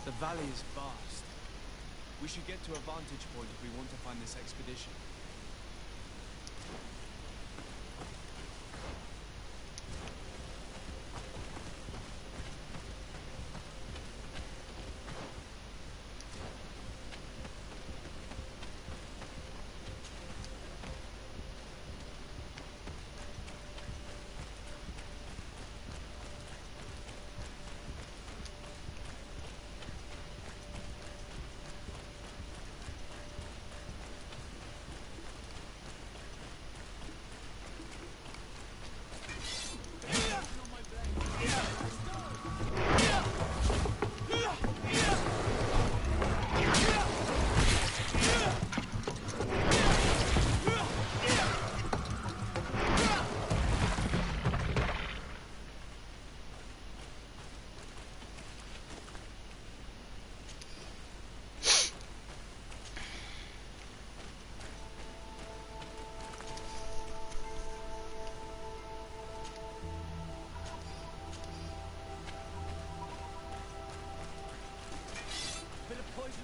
The valley is vast. We should get to a vantage point if we want to find this expedition.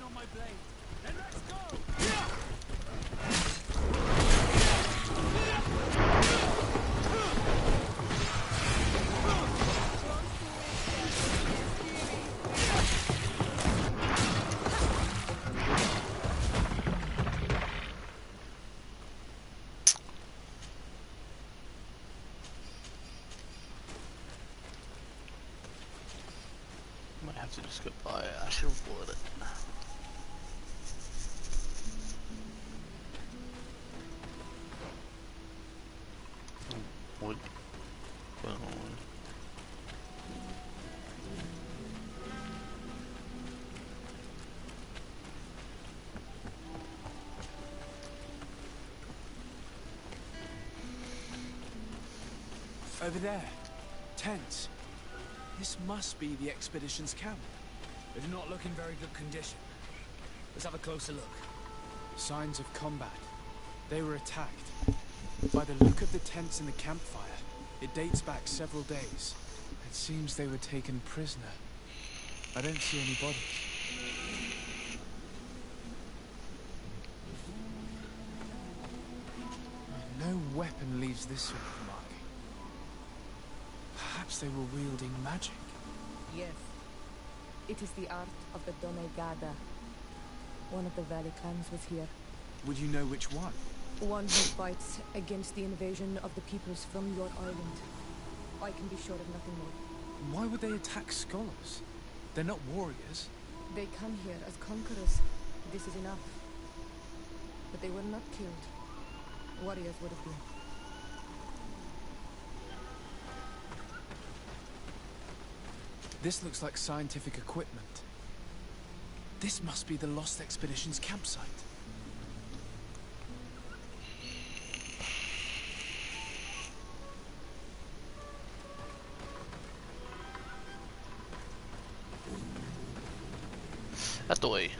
On my blade. Then let's go! Might have to just go buy it. I should have bought it. Wood. Well, over there. Tents. This must be the expedition's camp. It's not looking very good condition. Let's have a closer look. Signs of combat. They were attacked. By the look of the tents and the campfire, it dates back several days. It seems they were taken prisoner. I don't see any bodies. No weapon leaves this sort of marking. Perhaps they were wielding magic. Yes. It is the art of the Donegada. One of the valley clans was here. Would you know which one? One who fights against the invasion of the peoples from your island. I can be sure of nothing more. Why would they attack scholars? They're not warriors. They come here as conquerors. This is enough. But they were not killed. Warriors would have been. This looks like scientific equipment. This must be the Lost Expedition's campsite. That's the way.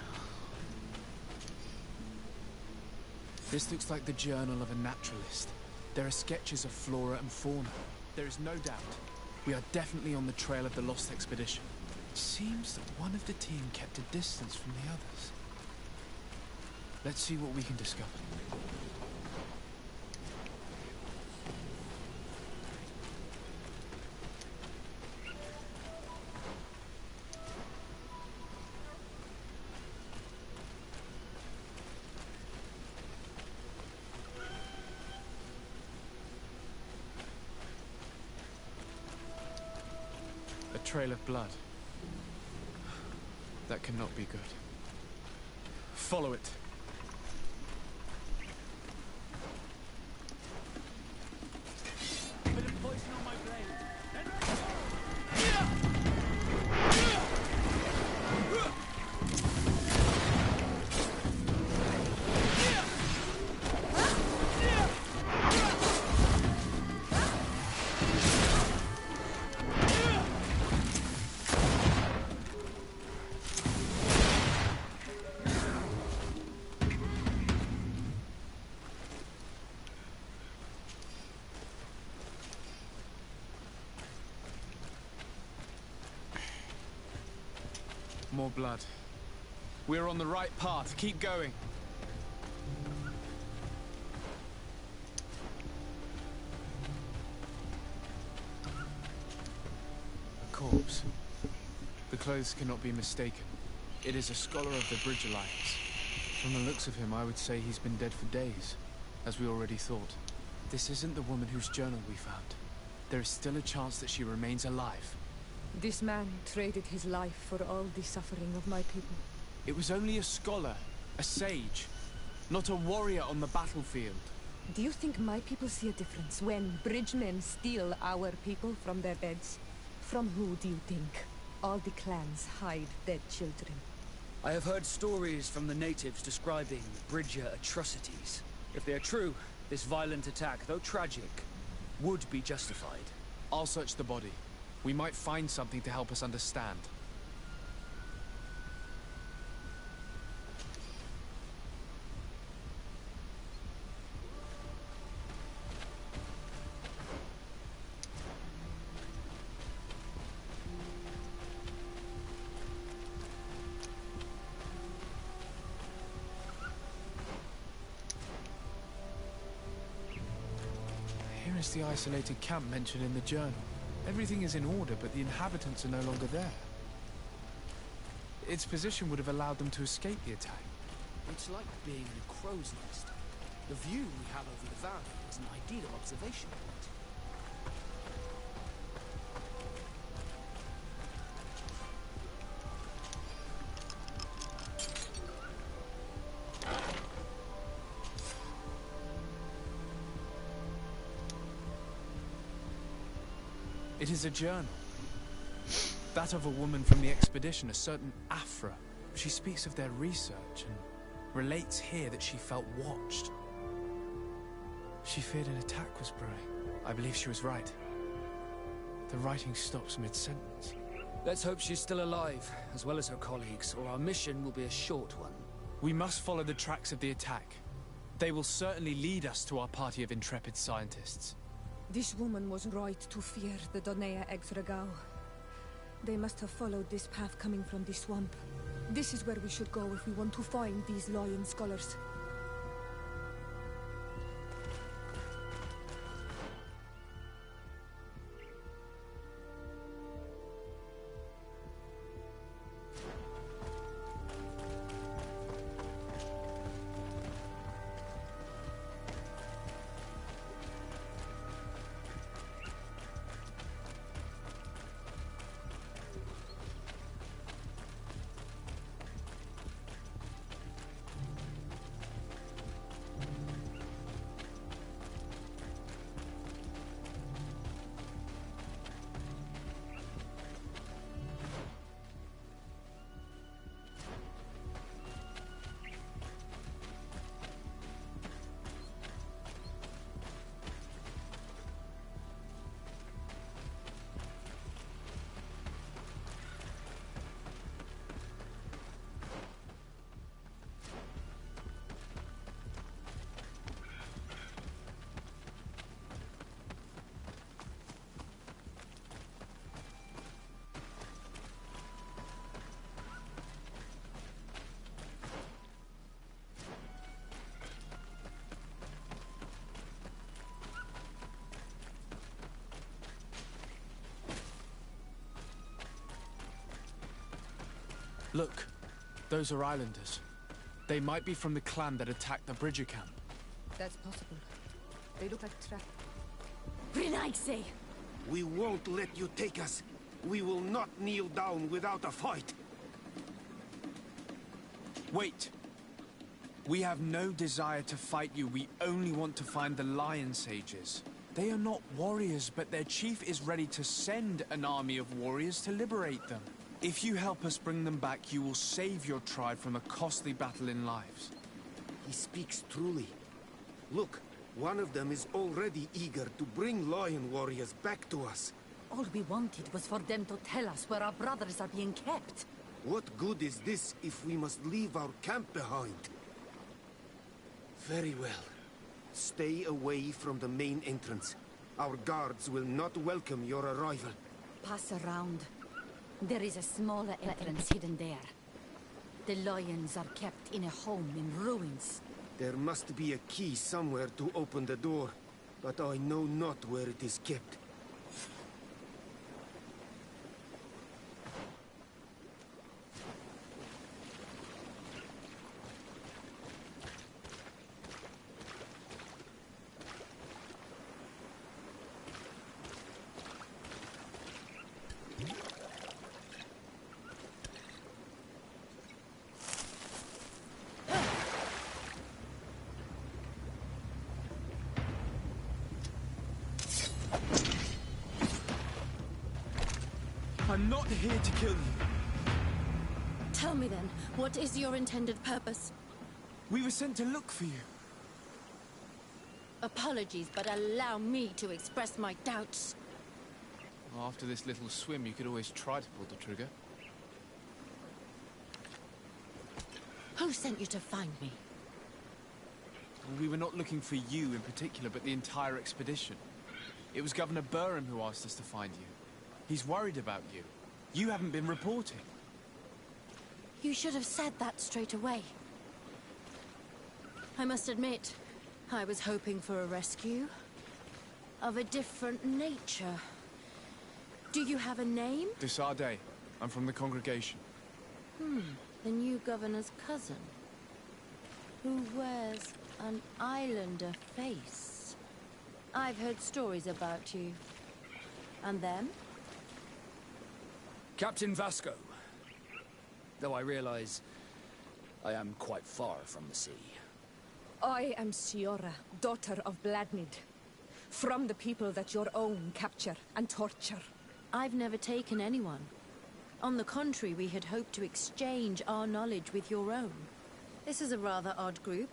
This looks like the journal of a naturalist. There are sketches of flora and fauna. There is no doubt. We are definitely on the trail of the Lost Expedition. It seems that one of the team kept a distance from the others. Let's see what we can discover. A trail of blood. That cannot be good. Follow it. Bit of poison on my blade. Then let's go! More blood. We're on the right path. Keep going. A corpse. The clothes cannot be mistaken. It is a scholar of the Bridge Alliance. From the looks of him, I would say he's been dead for days, as we already thought. This isn't the woman whose journal we found. There is still a chance that she remains alive. This man traded his life for all the suffering of my people. It was only a scholar, a sage, not a warrior on the battlefield. Do you think my people see a difference when bridgemen steal our people from their beds? From who do you think all the clans hide dead children? I have heard stories from the natives describing Bridger atrocities. If they are true, this violent attack, though tragic, would be justified. I'll search the body. We might find something to help us understand. Here is the isolated camp mentioned in the journal. Everything is in order, but the inhabitants are no longer there. Its position would have allowed them to escape the attack. It's like being in a crow's nest. The view we have over the valley is an ideal observation point. It is a journal. That of a woman from the expedition, a certain Afra. She speaks of their research and relates here that she felt watched. She feared an attack was brewing. I believe she was right. The writing stops mid-sentence. Let's hope she's still alive, as well as her colleagues, or our mission will be a short one. We must follow the tracks of the attack. They will certainly lead us to our party of intrepid scientists. This woman was right to fear the Donea Exregao. They must have followed this path coming from the swamp. This is where we should go if we want to find these lion scholars. Look, those are islanders. They might be from the clan that attacked the Bridger camp. That's possible. They look like trap. Renaigse! We won't let you take us. We will not kneel down without a fight. Wait. We have no desire to fight you. We only want to find the Lion Sages. They are not warriors, but their chief is ready to send an army of warriors to liberate them. If you help us bring them back, you will save your tribe from a costly battle in lives. He speaks truly. Look, one of them is already eager to bring lion warriors back to us. All we wanted was for them to tell us where our brothers are being kept. What good is this if we must leave our camp behind? Very well. Stay away from the main entrance. Our guards will not welcome your arrival. Pass around. There is a smaller entrance hidden there. The lions are kept in a home in ruins. There must be a key somewhere to open the door, but I know not where it is kept. I'm not here to kill you. Tell me then, what is your intended purpose? We were sent to look for you. Apologies, but allow me to express my doubts. After this little swim, you could always try to pull the trigger. Who sent you to find me? Well, we were not looking for you in particular, but the entire expedition. It was Governor Burham who asked us to find you. He's worried about you. You haven't been reporting. You should have said that straight away. I must admit, I was hoping for a rescue. Of a different nature. Do you have a name? Desarde. I'm from the congregation. The new governor's cousin. Who wears an islander face. I've heard stories about you. And them? Captain Vasco. Though I realize I am quite far from the sea. I am Siora, daughter of Bladnid. From the people that your own capture and torture. I've never taken anyone. On the contrary, we had hoped to exchange our knowledge with your own. This is a rather odd group.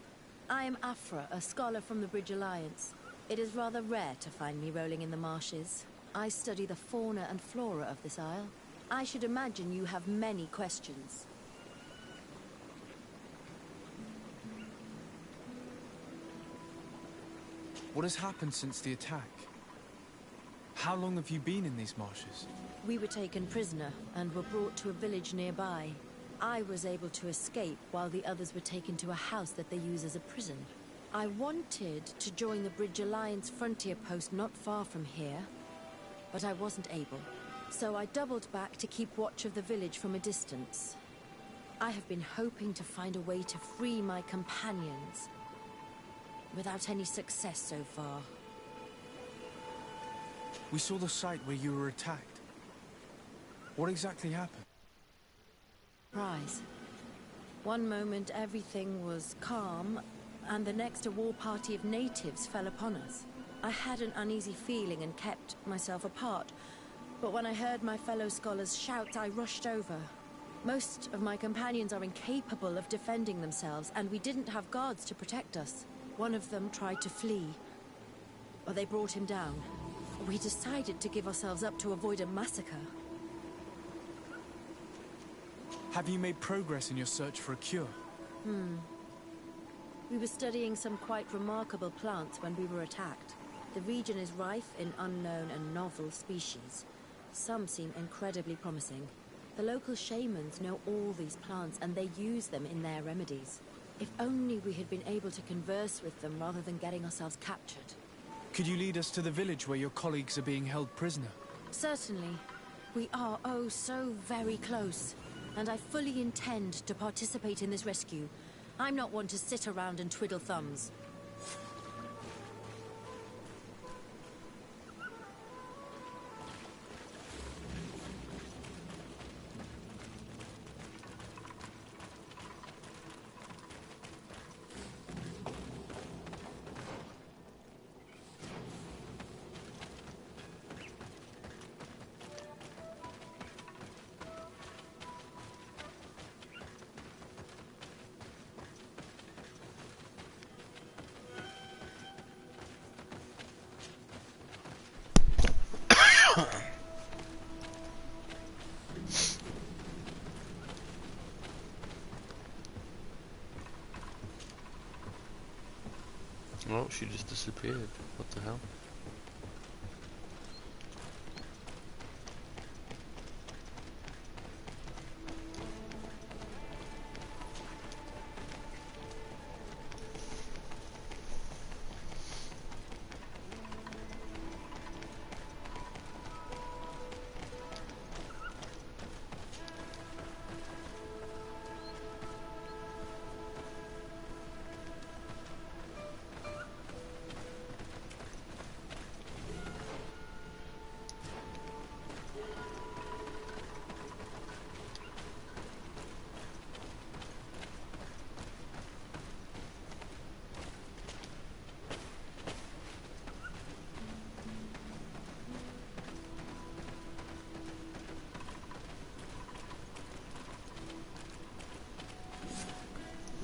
I am Afra, a scholar from the Bridge Alliance. It is rather rare to find me rolling in the marshes. I study the fauna and flora of this isle. I should imagine you have many questions. What has happened since the attack? How long have you been in these marshes? We were taken prisoner and were brought to a village nearby. I was able to escape while the others were taken to a house that they use as a prison. I wanted to join the Bridge Alliance frontier post not far from here, but I wasn't able. So I doubled back to keep watch of the village from a distance. I have been hoping to find a way to free my companions, without any success so far. We saw the site where you were attacked. What exactly happened? Surprise. One moment everything was calm, and the next a war party of natives fell upon us. I had an uneasy feeling and kept myself apart, but when I heard my fellow scholars shout, I rushed over. Most of my companions are incapable of defending themselves, and we didn't have guards to protect us. One of them tried to flee, but they brought him down. We decided to give ourselves up to avoid a massacre. Have you made progress in your search for a cure? We were studying some quite remarkable plants when we were attacked. The region is rife in unknown and novel species. Some seem incredibly promising. The local shamans know all these plants and they use them in their remedies. If only we had been able to converse with them rather than getting ourselves captured. Could you lead us to the village where your colleagues are being held prisoner? Certainly. We are oh so very close. And I fully intend to participate in this rescue. I'm not one to sit around and twiddle thumbs. Oh, she just disappeared. What the hell?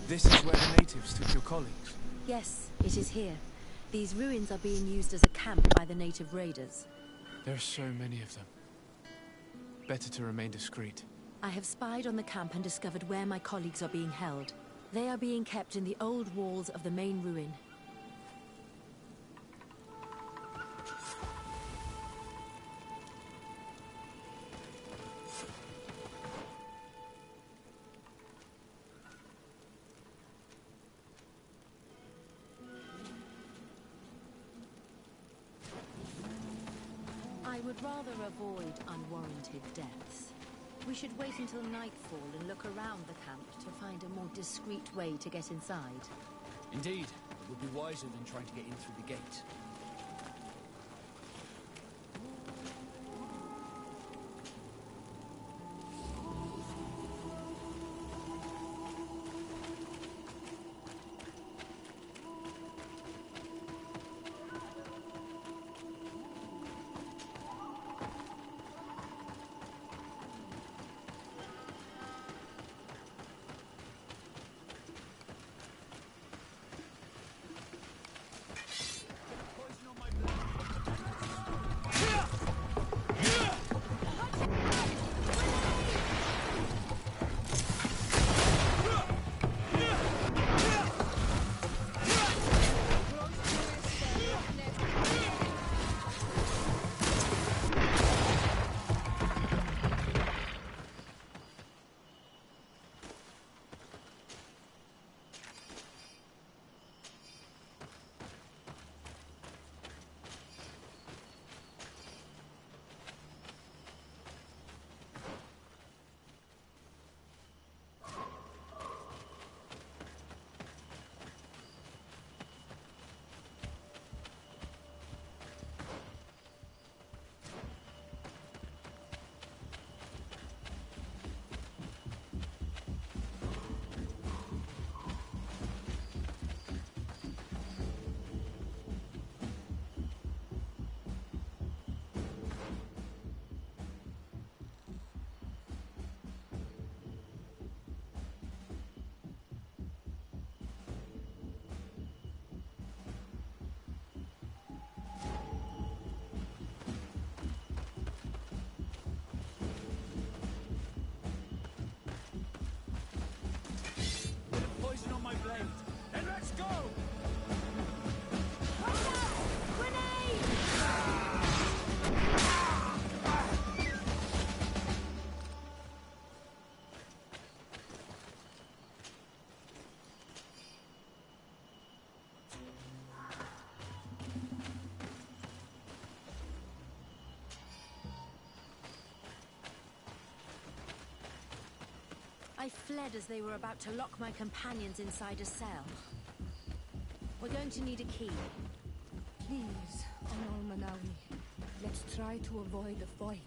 This is where the natives took your colleagues. Yes, it is here. These ruins are being used as a camp by the native raiders. There are so many of them. Better to remain discreet. I have spied on the camp and discovered where my colleagues are being held. They are being kept in the old walls of the main ruin. I would rather avoid unwarranted deaths. We should wait until nightfall and look around the camp to find a more discreet way to get inside. Indeed, it would be wiser than trying to get in through the gate. I fled as they were about to lock my companions inside a cell. We're going to need a key. Please, Anal Manawi, let's try to avoid a fight.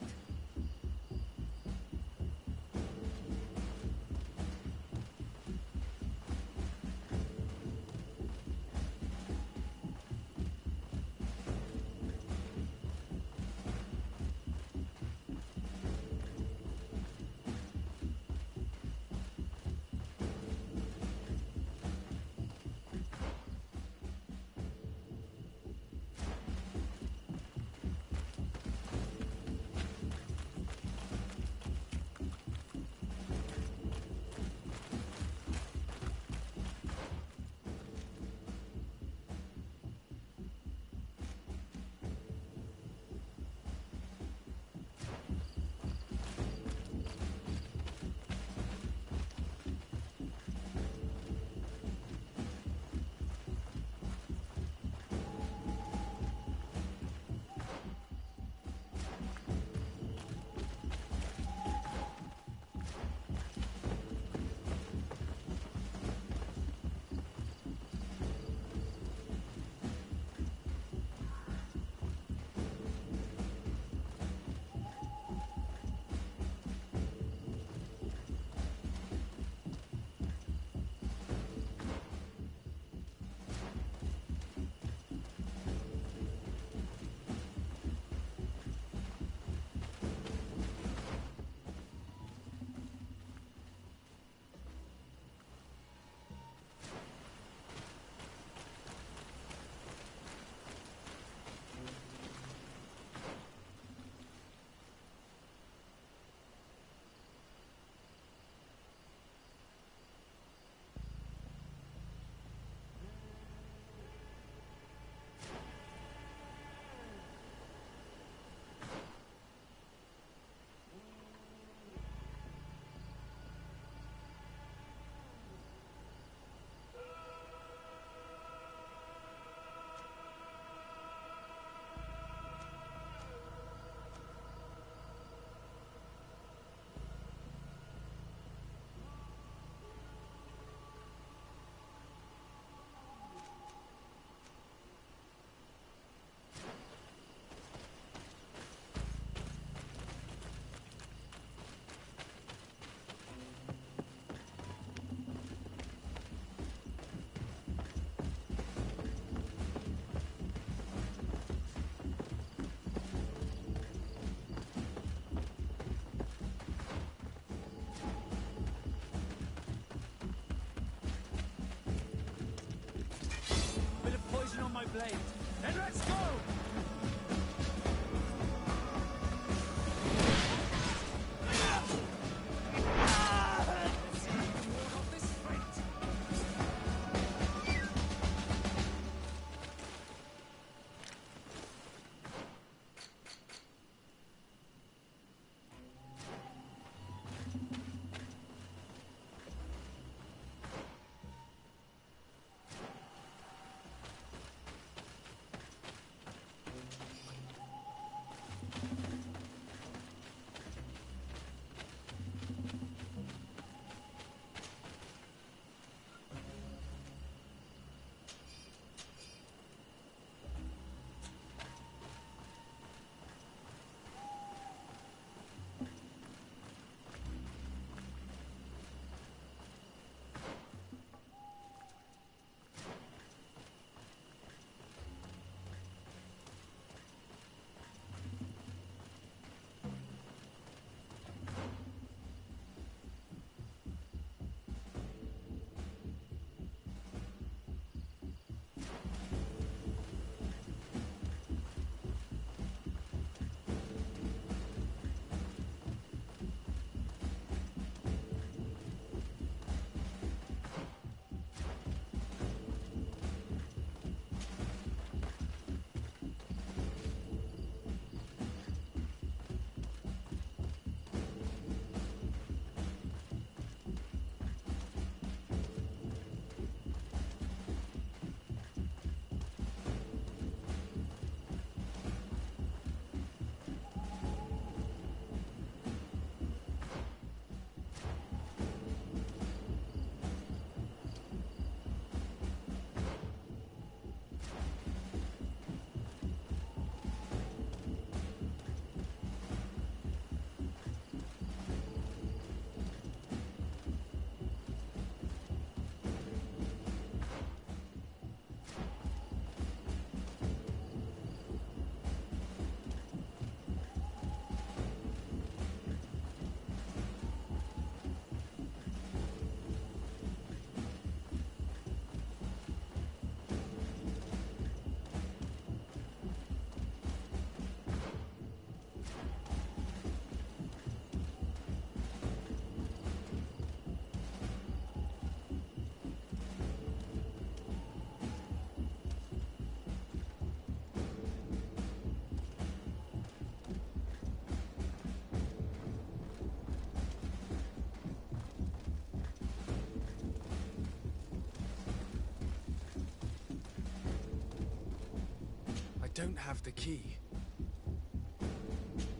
don't have the key.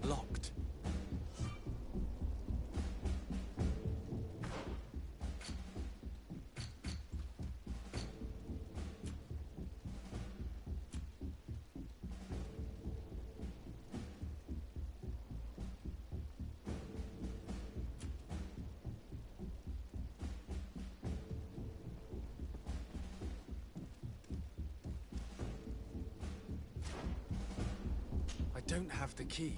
Locked. I don't have the key.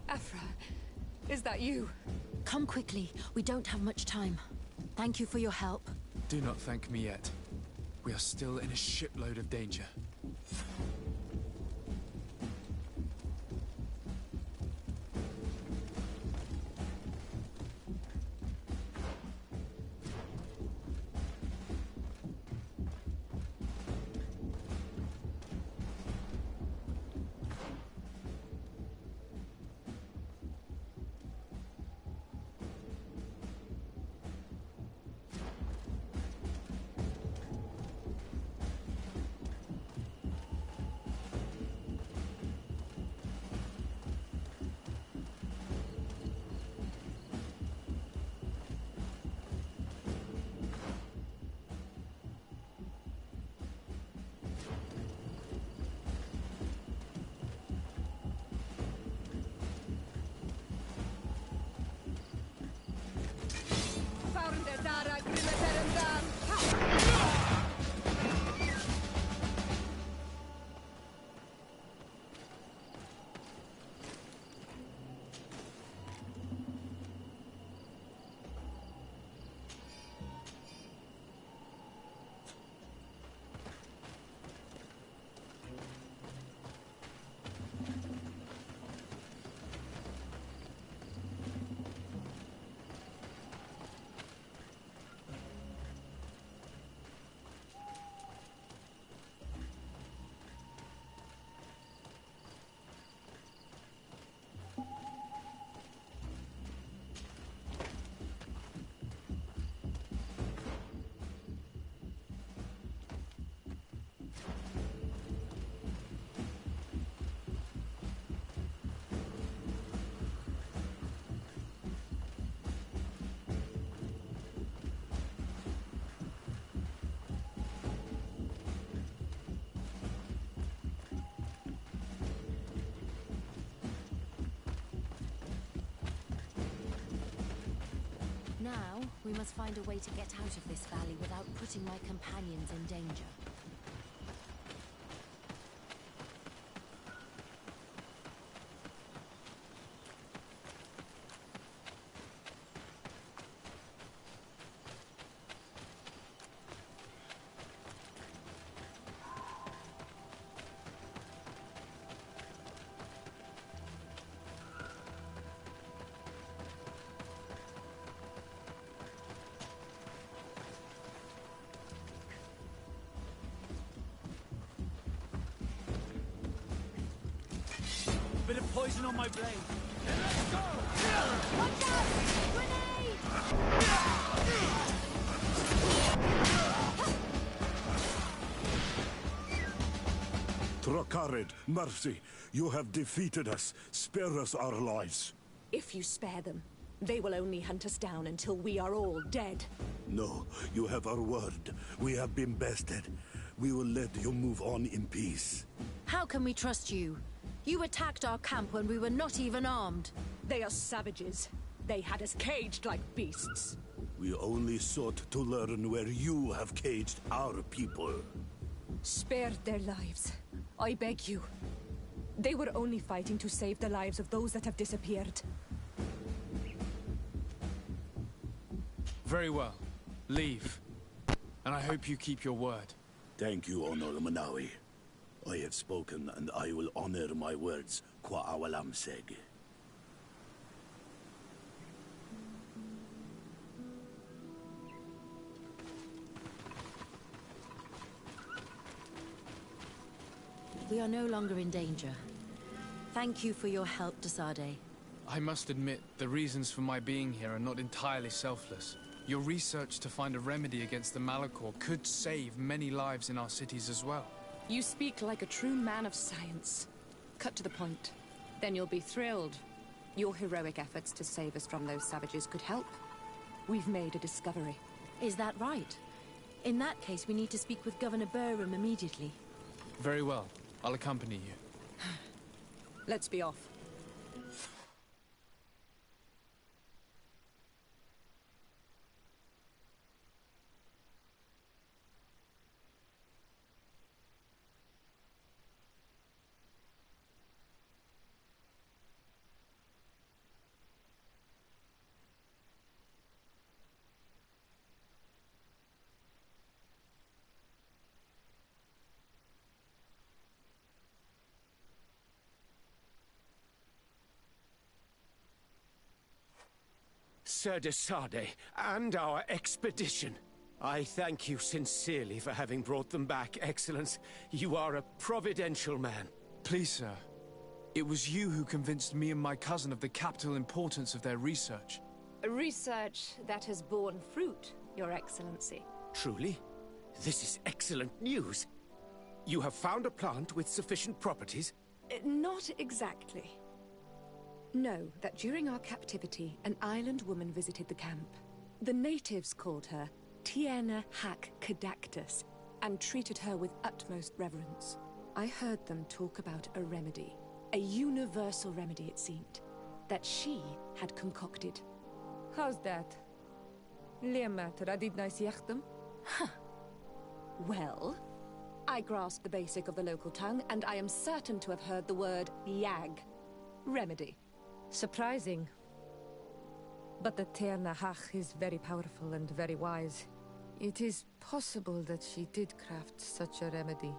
Afra, is that you? Come quickly. We don't have much time. Thank you for your help. Do not thank me yet. We are still in a shipload of danger. Now, we must find a way to get out of this valley without putting my companions in danger. Bit of poison on my blade. Let's go! Watch out! Grenade! dead. Mercy, you have defeated us. Spare us our lives. If you spare them, they will only hunt us down until we are all dead. No, you have our word. We have been bested. We will let you move on in peace. How can we trust you? You attacked our camp when we were not even armed. They are savages. They had us caged like beasts. We only sought to learn where you have caged our people. Spare their lives. I beg you. They were only fighting to save the lives of those that have disappeared. Very well. Leave. And I hope you keep your word. Thank you, Honor Manawi. I have spoken, and I will honor my words, qua awalam seg. We are no longer in danger. Thank you for your help, Desade. I must admit, the reasons for my being here are not entirely selfless. Your research to find a remedy against the Malachor could save many lives in our cities as well. You speak like a true man of science. Cut to the point. Then you'll be thrilled. Your heroic efforts to save us from those savages could help. We've made a discovery. Is that right? In that case, we need to speak with Governor Burham immediately. Very well. I'll accompany you. Let's be off. Sir Desade, and our expedition. I thank you sincerely for having brought them back, Excellence. You are a providential man. Please, sir. It was you who convinced me and my cousin of the capital importance of their research. Research that has borne fruit, Your Excellency. Truly? This is excellent news. You have found a plant with sufficient properties? Not exactly. Know that during our captivity, an island woman visited the camp. The natives called her Tiena Hac Cadactus and treated her with utmost reverence. I heard them talk about a remedy, a universal remedy it seemed, that she had concocted. How's that? Huh. Well, I grasp the basic of the local tongue, and I am certain to have heard the word yag. Remedy. Surprising. But the Terna Hach is very powerful and very wise. It is possible that she did craft such a remedy.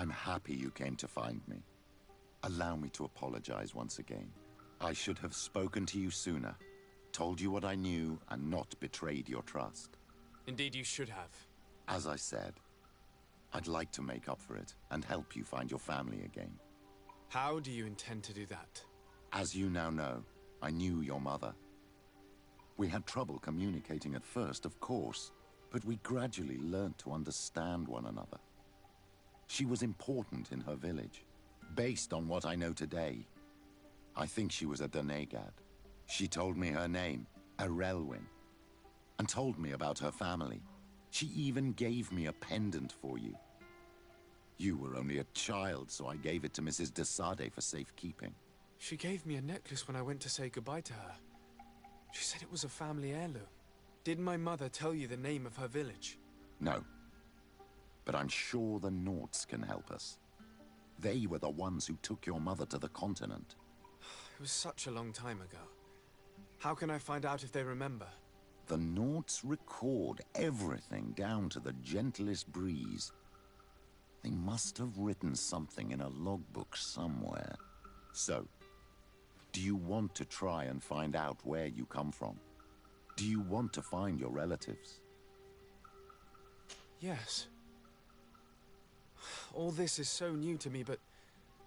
I'm happy you came to find me. Allow me to apologize once again. I should have spoken to you sooner, told you what I knew, and not betrayed your trust. Indeed you should have. As I said, I'd like to make up for it and help you find your family again. How do you intend to do that? As you now know, I knew your mother. We had trouble communicating at first, of course, but we gradually learned to understand one another. She was important in her village. Based on what I know today, I think she was a Donegad. She told me her name, Arelwyn, and told me about her family. She even gave me a pendant for you. You were only a child, so I gave it to Mrs. de Sade for safekeeping. She gave me a necklace when I went to say goodbye to her. She said it was a family heirloom. Did my mother tell you the name of her village? No. But I'm sure the Norts can help us. They were the ones who took your mother to the continent. It was such a long time ago. How can I find out if they remember? The Norts record everything down to the gentlest breeze. They must have written something in a logbook somewhere. So, do you want to try and find out where you come from? Do you want to find your relatives? Yes. All this is so new to me, but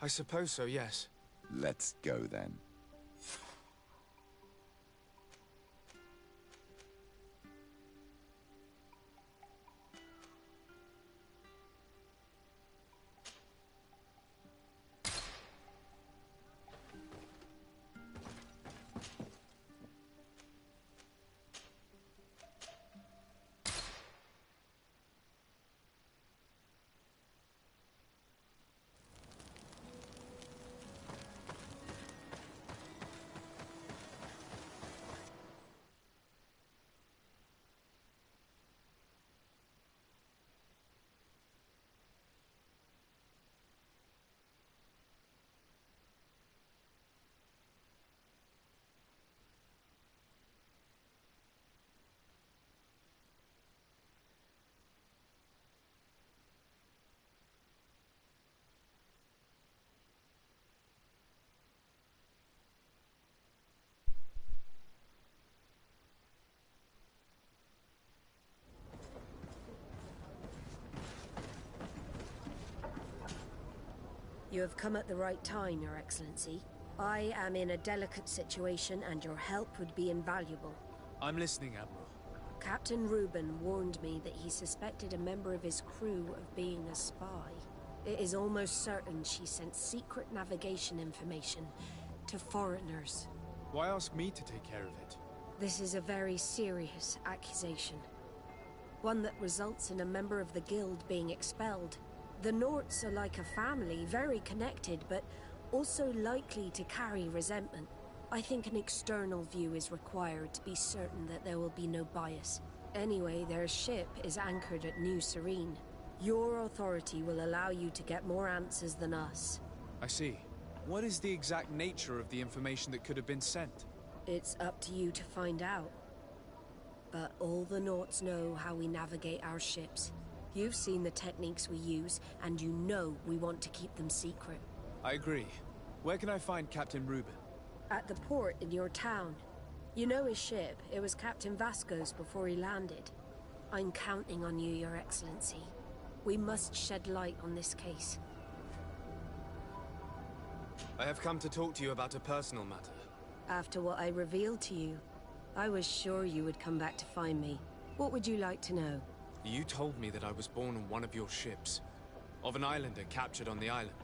I suppose so, yes. Let's go then. You have come at the right time, Your Excellency. I am in a delicate situation and your help would be invaluable. I'm listening, Admiral. Captain Reuben warned me that he suspected a member of his crew of being a spy. It is almost certain she sent secret navigation information to foreigners. Why ask me to take care of it? This is a very serious accusation. One that results in a member of the guild being expelled. The Norts are like a family, very connected, but also likely to carry resentment. I think an external view is required to be certain that there will be no bias. Anyway, their ship is anchored at New Serene. Your authority will allow you to get more answers than us. I see. What is the exact nature of the information that could have been sent? It's up to you to find out. But all the Norts know how we navigate our ships. You've seen the techniques we use, and you know we want to keep them secret. I agree. Where can I find Captain Reuben? At the port in your town. You know his ship. It was Captain Vasco's before he landed. I'm counting on you, Your Excellency. We must shed light on this case. I have come to talk to you about a personal matter. After what I revealed to you, I was sure you would come back to find me. What would you like to know? You told me that I was born on one of your ships. Of an islander captured on the island.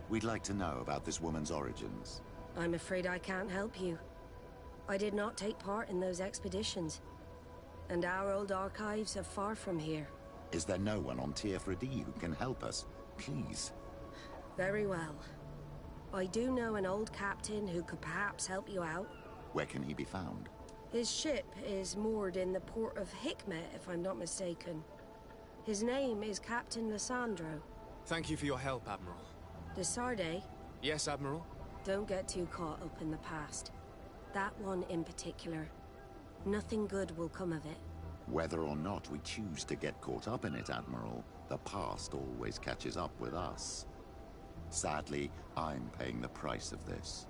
We'd like to know about this woman's origins. I'm afraid I can't help you. I did not take part in those expeditions. And our old archives are far from here. Is there no one on Tier-Fredy who can help us? Please. Very well. I do know an old captain who could perhaps help you out. Where can he be found? His ship is moored in the port of Hikmet, if I'm not mistaken. His name is Captain Lissandro. Thank you for your help, Admiral. De Sarde? Yes, Admiral? Don't get too caught up in the past. That one in particular. Nothing good will come of it. Whether or not we choose to get caught up in it, Admiral, the past always catches up with us. Sadly, I'm paying the price of this.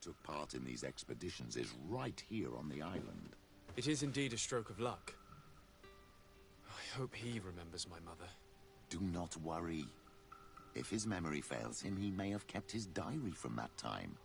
Took part in these expeditions is right here on the island. It is indeed a stroke of luck. I hope he remembers my mother. Do not worry. If his memory fails him, he may have kept his diary from that time.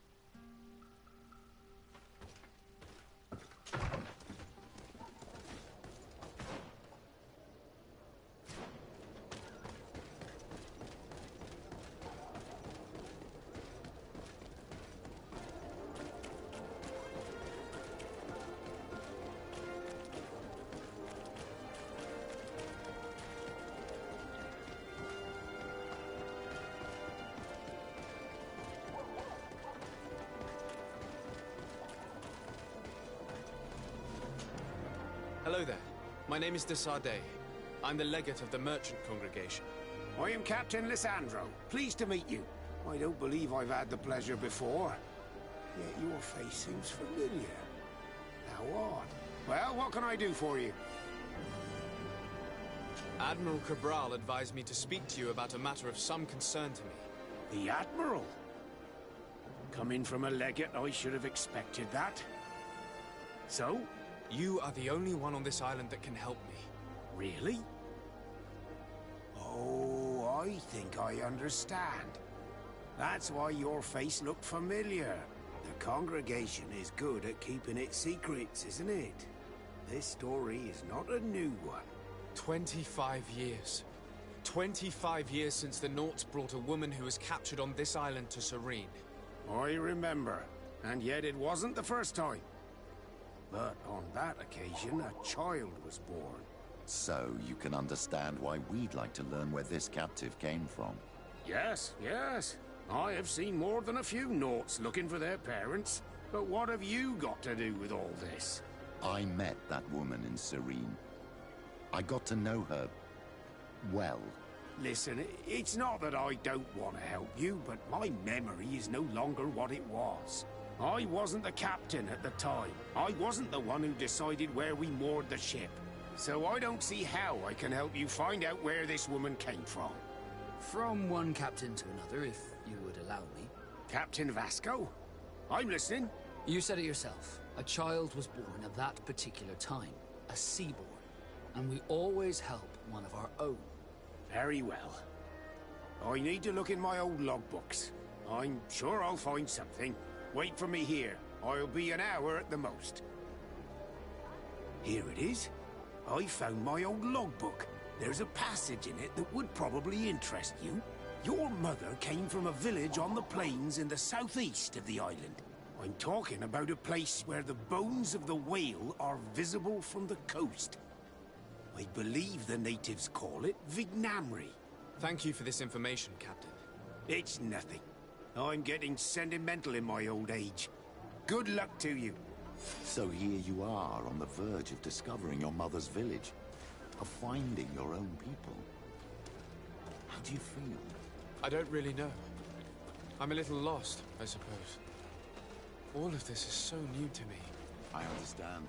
Hello there. My name is de Sardet. I'm the legate of the merchant congregation. I am Captain Lissandro. Pleased to meet you. I don't believe I've had the pleasure before. Yet your face seems familiar. How odd. Well, what can I do for you? Admiral Cabral advised me to speak to you about a matter of some concern to me. The Admiral? Coming from a legate, I should have expected that. So? You are the only one on this island that can help me. Really? Oh, I think I understand. That's why your face looked familiar. The congregation is good at keeping its secrets, isn't it? This story is not a new one. 25 years. 25 years since the Nauts brought a woman who was captured on this island to Serene. I remember. And yet it wasn't the first time. But on that occasion, a child was born. So you can understand why we'd like to learn where this captive came from. Yes, yes. I have seen more than a few Nauts looking for their parents. But what have you got to do with all this? I met that woman in Serene. I got to know her, well. Listen, it's not that I don't want to help you, but my memory is no longer what it was. I wasn't the captain at the time. I wasn't the one who decided where we moored the ship. So I don't see how I can help you find out where this woman came from. From one captain to another, if you would allow me. Captain Vasco? I'm listening. You said it yourself. A child was born at that particular time. A seaborn. And we always help one of our own. Very well. I need to look in my old logbooks. I'm sure I'll find something. Wait for me here. I'll be an hour at the most. Here it is. I found my old logbook. There's a passage in it that would probably interest you. Your mother came from a village on the plains in the southeast of the island. I'm talking about a place where the bones of the whale are visible from the coast. I believe the natives call it Vignamri. Thank you for this information, Captain. It's nothing. I'm getting sentimental in my old age. Good luck to you. So here you are on the verge of discovering your mother's village, of finding your own people. How do you feel? I don't really know. I'm a little lost, I suppose. All of this is so new to me. I understand.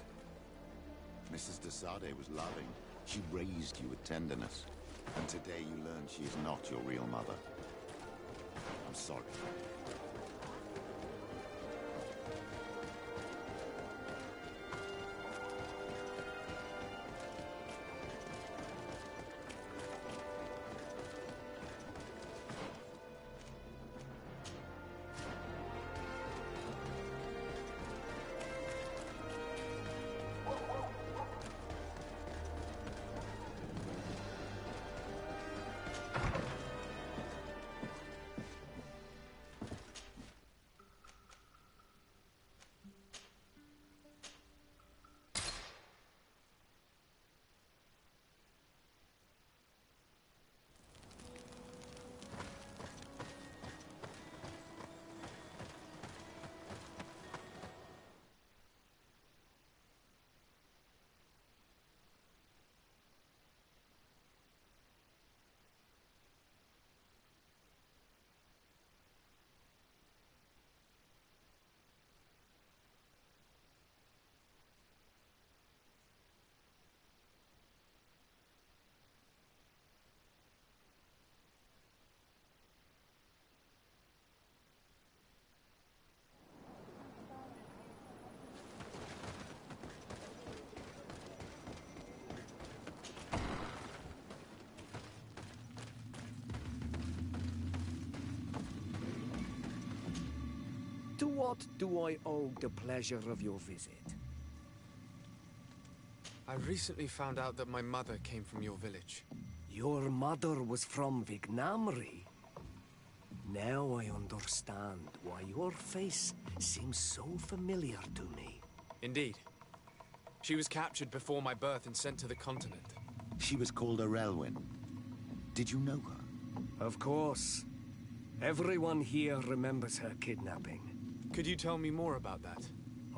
Mrs. de Sardet was loving. She raised you with tenderness. And today you learn she is not your real mother. I'm sorry. what do I owe the pleasure of your visit? I recently found out that my mother came from your village. Your mother was from Vignamri? Now I understand why your face seems so familiar to me. Indeed. She was captured before my birth and sent to the continent. She was called Arelwyn. Did you know her? Of course. Everyone here remembers her kidnapping. Could you tell me more about that?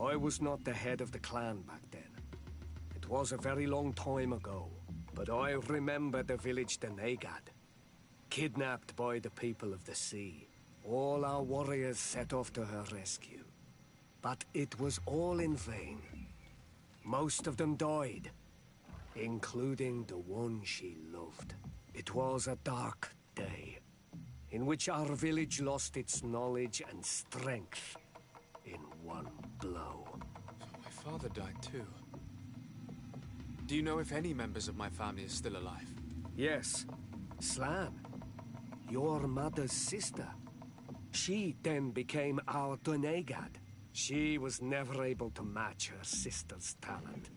I was not the head of the clan back then. It was a very long time ago, but I remember the village Denegad. Kidnapped by the people of the sea. All our warriors set off to her rescue. But it was all in vain. Most of them died, including the one she loved. It was a dark day, in which our village lost its knowledge and strength in one blow. My father died too. Do you know if any members of my family are still alive? Yes. Slan, your mother's sister. She then became our Donegad. She was never able to match her sister's talent.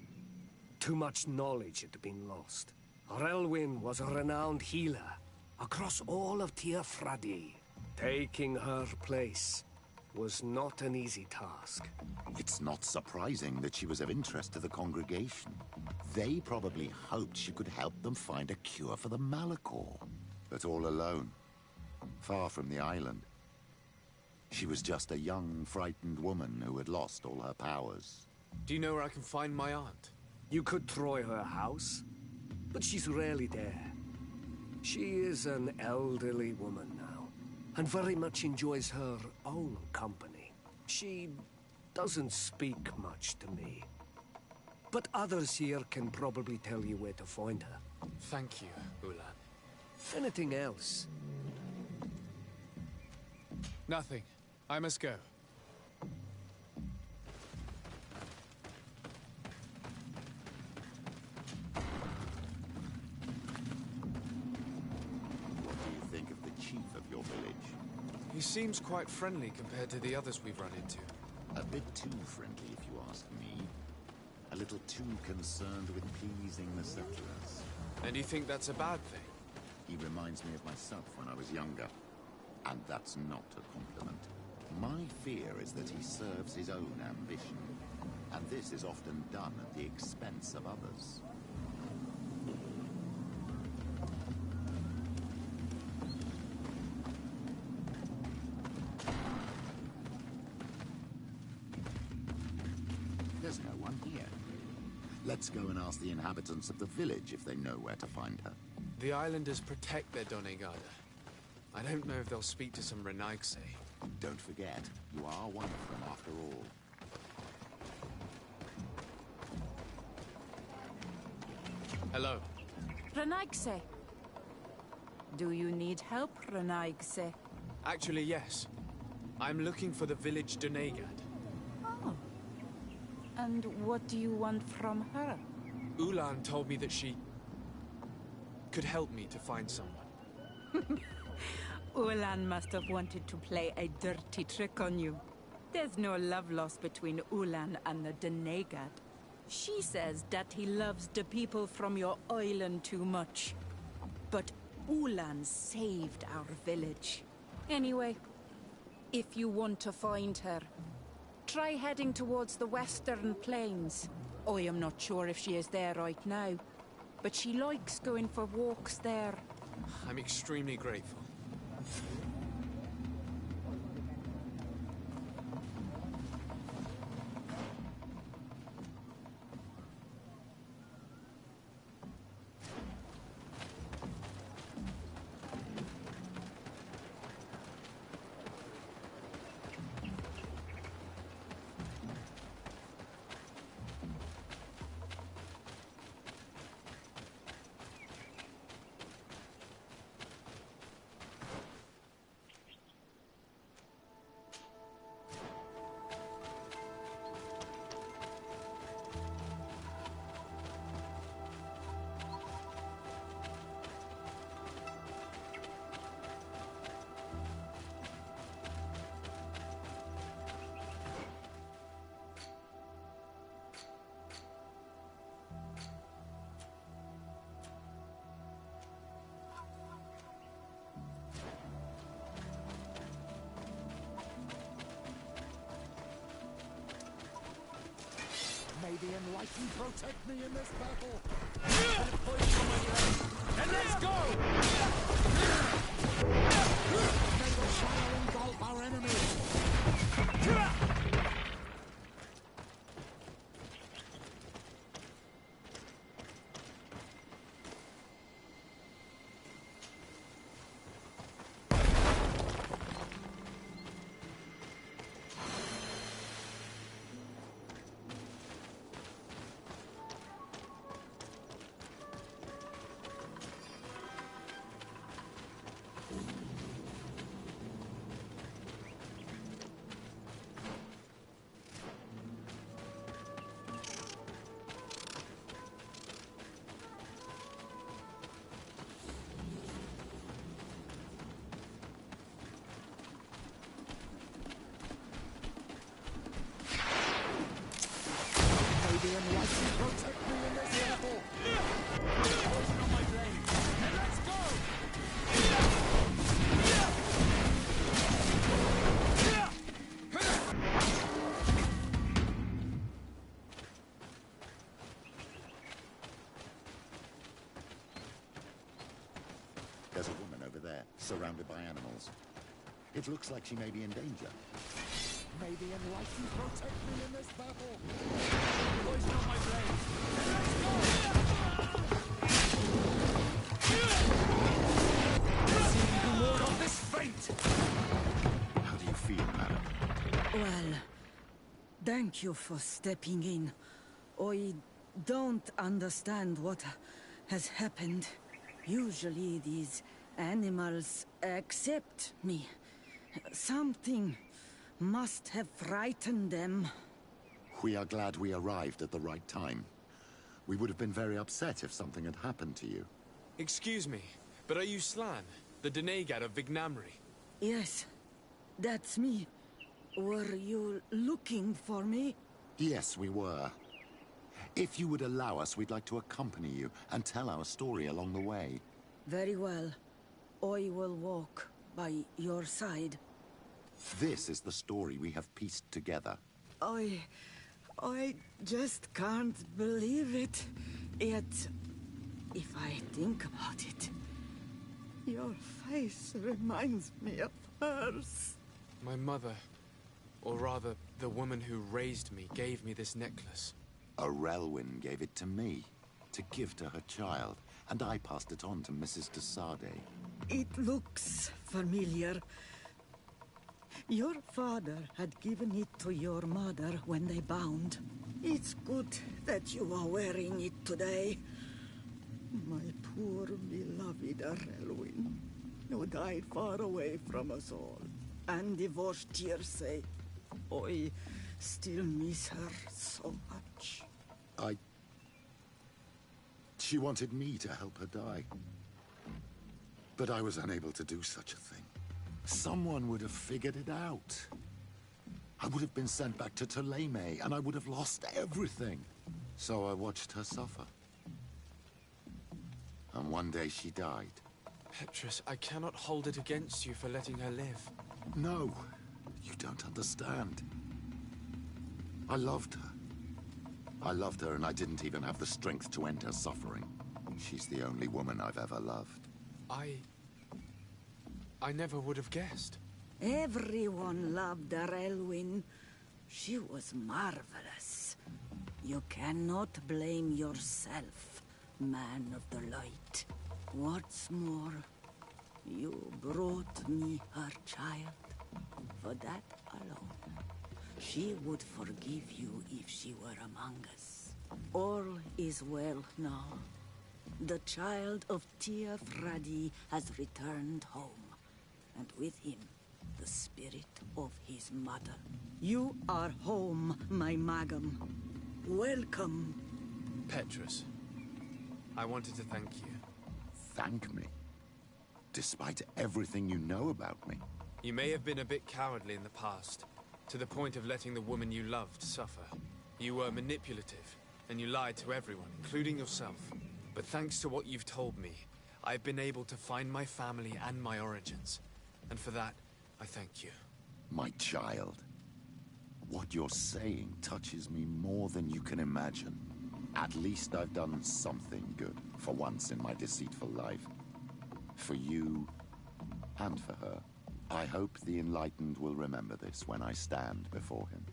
Too much knowledge had been lost. Relwyn was a renowned healer across all of Teofradi. Taking her place was not an easy task. It's not surprising that she was of interest to the congregation. They probably hoped she could help them find a cure for the Malachor. But all alone, far from the island. She was just a young, frightened woman who had lost all her powers. Do you know where I can find my aunt? You could try her house, but she's rarely there. She is an elderly woman now, and very much enjoys her own company. She doesn't speak much to me, but others here can probably tell you where to find her. Thank you, Ulan. Anything else? Nothing. I must go. What do you think of the chief of your village? He seems quite friendly compared to the others we've run into. A bit too friendly, if you ask me. A little too concerned with pleasing the settlers. And you think that's a bad thing? He reminds me of myself when I was younger. And that's not a compliment. My fear is that he serves his own ambition. And this is often done at the expense of others. There's no one here. Let's go and ask the inhabitants of the village if they know where to find her. The islanders protect their Donegada. I don't know if they'll speak to some Renaigse. Don't forget, you are one of them after all. Hello. Renaigse. Do you need help, Renaigse? Actually, yes. I'm looking for the village Donegad. Oh. And what do you want from her? Ulan told me that she could help me to find someone. Ulan must have wanted to play a dirty trick on you. There's no love lost between Ulan and the Donegad. She says that he loves the people from your island too much. But Ulan saved our village. Anyway, if you want to find her, try heading towards the western plains. I am not sure if she is there right now, but she likes going for walks there. I'm extremely grateful. mighty protect me in this battle. And let's go! May the shadow engulf our enemies. Protect me in this battle. Poison on my blade. And let's go! There's a woman over there, surrounded by animals. It looks like she may be in danger. May the enlightened protect me in this battle. Poison on my blade. And let's go! See you more of this fate! How do you feel, madam? Well, thank you for stepping in. I don't understand what has happened. Usually these animals accept me. Something must have frightened them. We are glad we arrived at the right time. We would have been very upset if something had happened to you. Excuse me, but are you Slan, the Denegad of Vignamri? Yes, that's me. Were you looking for me? Yes, we were. If you would allow us, we'd like to accompany you and tell our story along the way. Very well. I will walk by your side. This is the story we have pieced together. I just can't believe it. Yet, if I think about it, your face reminds me of hers. My mother, or rather, the woman who raised me, gave me this necklace. A Relwyn gave it to me, to give to her child, and I passed it on to Mrs. de Sade. It looks familiar. Your father had given it to your mother when they bound. It's good that you are wearing it today. My poor beloved Relwyn, who died far away from us all, and divorced Tierce. I still miss her so much. She wanted me to help her die. But I was unable to do such a thing. Someone would have figured it out. I would have been sent back to Ptolemy, and I would have lost everything. So I watched her suffer. And one day she died. Petrus, I cannot hold it against you for letting her live. No, you don't understand. I loved her. I loved her, and I didn't even have the strength to end her suffering. She's the only woman I've ever loved. I never would have guessed. Everyone loved Relwyn. She was marvelous. You cannot blame yourself, man of the light. What's more, you brought me her child. For that alone, she would forgive you if she were among us. All is well now. The child of Tia Fradi has returned home, and with him, the spirit of his mother. You are home, my Magam. Welcome. Petrus, I wanted to thank you. Thank me? Despite everything you know about me? You may have been a bit cowardly in the past, to the point of letting the woman you loved suffer. You were manipulative, and you lied to everyone, including yourself. But thanks to what you've told me, I've been able to find my family and my origins. And for that, I thank you. My child. What you're saying touches me more than you can imagine. At least I've done something good, for once in my deceitful life. For you, and for her. I hope the Enlightened will remember this when I stand before him.